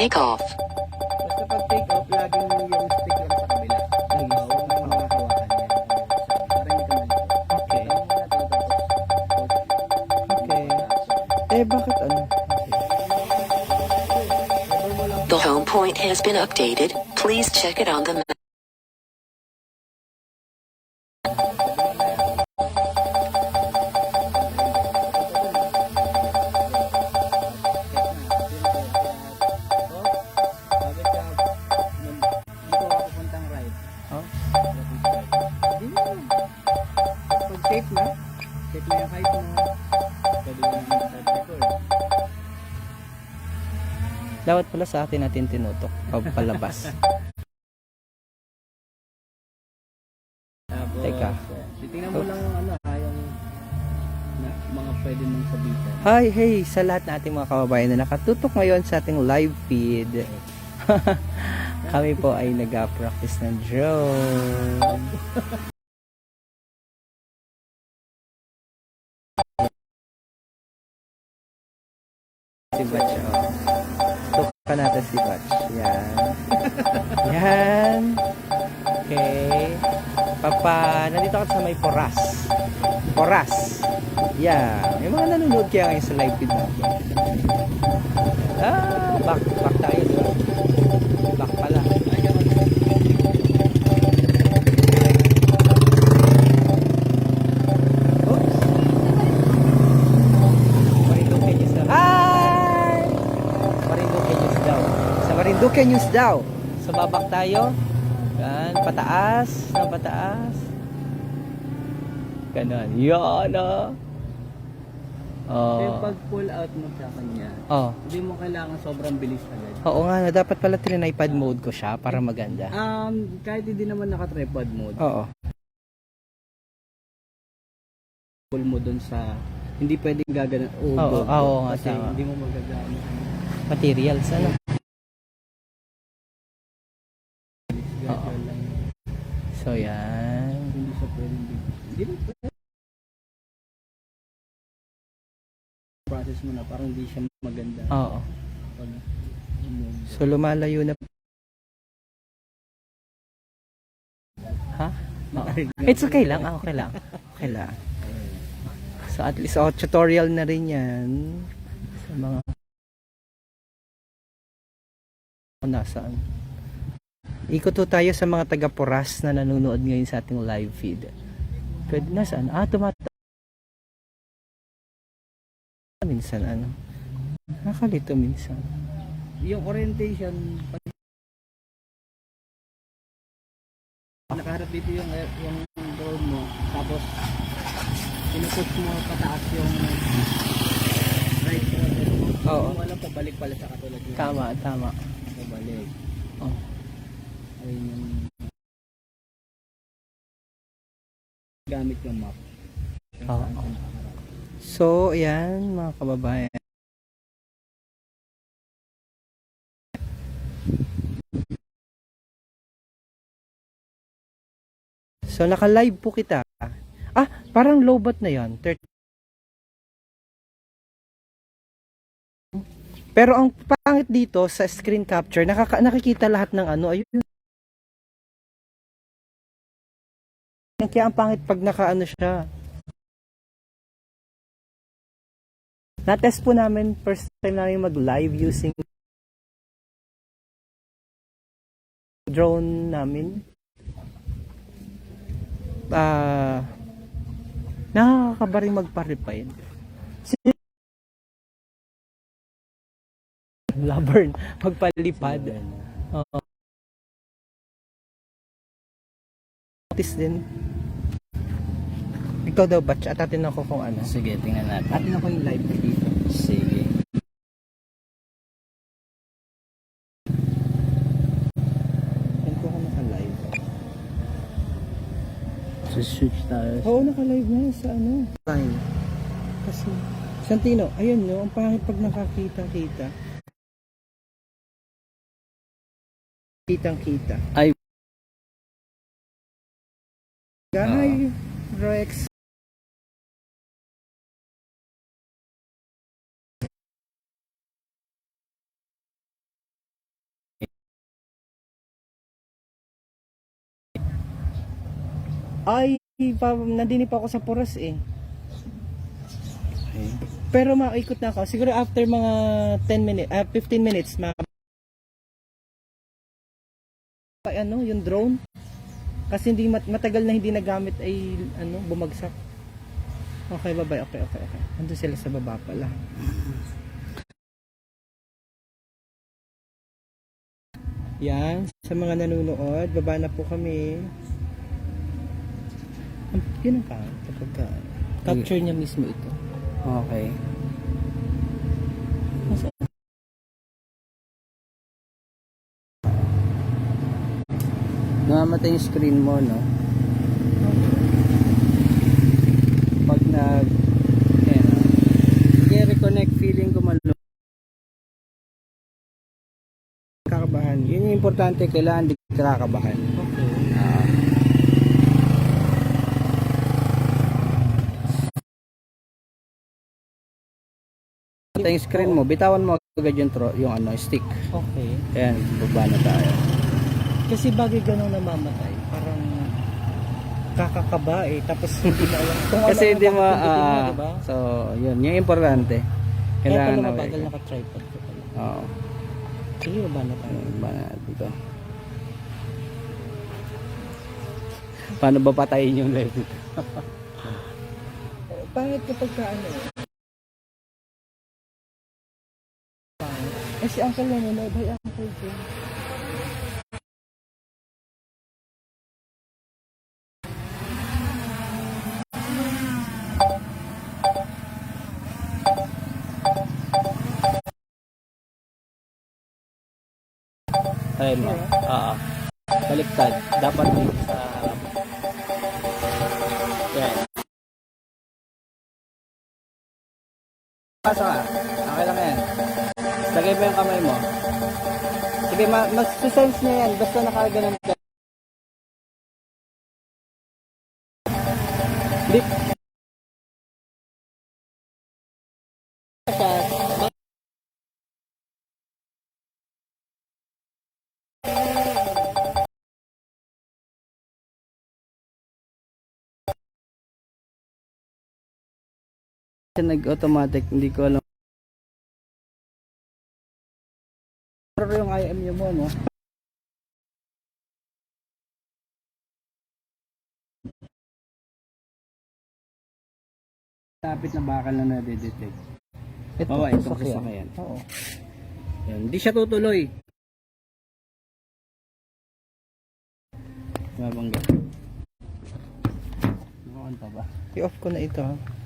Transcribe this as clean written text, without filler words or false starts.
take off. Basta pag take off, laging yung stick lang sa kabila. Lagi mo makakawakan yan. Para hindi ka malito. Okay. Tama mo na to, tapos Okay. Eh, bakit ano? cover mo lang. The home point has been updated. Please check it on the map. Huh? Pag safe na yung height mo, pwede mo naman start record. Dapat pala sa atin natin tinutok pag palabas. Tapos, Teka. titingnan mo lang yung yung mga pwede mong sabitan. Hi, hey, sa lahat nating mga kababayan na nakatutok ngayon sa ating live feed. Kami po ay nag-practice ng drone. Si Batch, oh. Tukan natin si Batch. Yan. Yan. Okay. Nandito ako sa may Poras. Poras. Yan. May mga nanonood kaya ngayon sa live feed natin. Back tayo, di ba? Back pala. Oops. Marinduque News daw. Hi! Marinduque News daw. Sa Marinduque News daw. So babak tayo. Yan, pataas. Ng pataas. Ganon. Yan ah. Kaya pag pull out mo sa kanya, Oh. hindi mo kailangan sobrang bilis agad. Oo nga, dapat pala trinipod mode ko siya para maganda. Kahit hindi naman naka-tripod mode, Oo. pull mo dun sa, hindi pwedeng gagana. Oo nga, kasi tama. hindi mo magagana. Materials, ano? Gradual lang. So, yan. Hindi siya pwedeng big. Hindi mo pwede. Process mo na, parang hindi siya maganda. Oo. Pag move. So, lumalayo na. Ha? Oo. It's okay lang. Okay lang. Okay lang. So, at least, tutorial na rin yan. Sa mga nasaan. Ikot to tayo sa mga taga-Poras na nanonood ngayon sa ating live feed. Pwede nasaan? Minsan ano? Nakalito minsan. Yung orientation, pag nakaharap dito yung drone mo, tapos pinupush mo pataas yung right shoulder mo. Oo. Kung wala, pabalik pala sa katulad yun. Tama. Pabalik. Oh. Ayun yung gamit yung map. Oo. So, ayan mga kababayan. So, naka-live po kita. Parang lowbat na yan. Pero ang pangit dito sa screen capture, nakikita lahat ng ano. Ayun. Kaya ang pangit pag naka-ano siya. Na-test po namin, first time namin mag-live using drone namin. Nakakabaring magpa-refine. Labern, magpalipad. Oo. Notice din. Ikaw daw, Batch, at atin ako kung ano. Sige, tingnan natin. Atin ako yung live dito. Sige. Yan ko ako naka-live. So, switch tayo. Oo, naka-live na sa ano. Fine. Kasi, Santino, ayun no, ang pangit pag nakakita-kita. Kitang-kita. Ay. Hi, Rex. Ay, nandini pa ako sa Poras eh. Okay. Pero maikot na ako. Siguro after mga 10 minutes, 15 minutes, ano, yung drone. Kasi hindi matagal na hindi nagamit ay ano, bumagsak. Okay, bye-bye. Okay. Nandun sila sa baba pala. Yan, sa mga nanonood, baba na po kami. Yun ang kapag capture niya mismo ito. Okay. Namamatay yung screen mo, no? Pag i-reconnect, feeling ko kakabahan. Yun yung importante, kailangan di kakabahan. Okay. Yung screen mo, bitawan mo agad yung ano, stick. Okay. Ayan, baba na tayo. Kasi bagay ganun namamatay, parang kakakaba eh, tapos hindi mo alam kung Kasi ano hindi mo, kakapindutin mo, diba? so, yun, yung importante. Kaya Kailangan pala na mabagal naka-tripod ko pala. Oo. Sige, baba na tayo. Baba na dito. Paano ba patayin yung live dito? Pangit kapag ka ano eh. Eh si Uncle nanonood, hi Uncle Jim. Ayun mo. Oo. Baliktad. Dapat dito sa harap. Yan. Pasok ka. Okay lang yan. Lagay mo yung kamay mo. Sige, mas-sense niya yan. Basta nakaganan ka. Dip. Nag-automatic, hindi ko alam. Pero yung IMU mo, no? Tapit na bakal na nadedetect. Ito, Oo, itong sasakyan. sasakyan. Oo. Yan. Hindi siya tutuloy. Mabangga. Nakakanta ba? I-off ko na ito ha.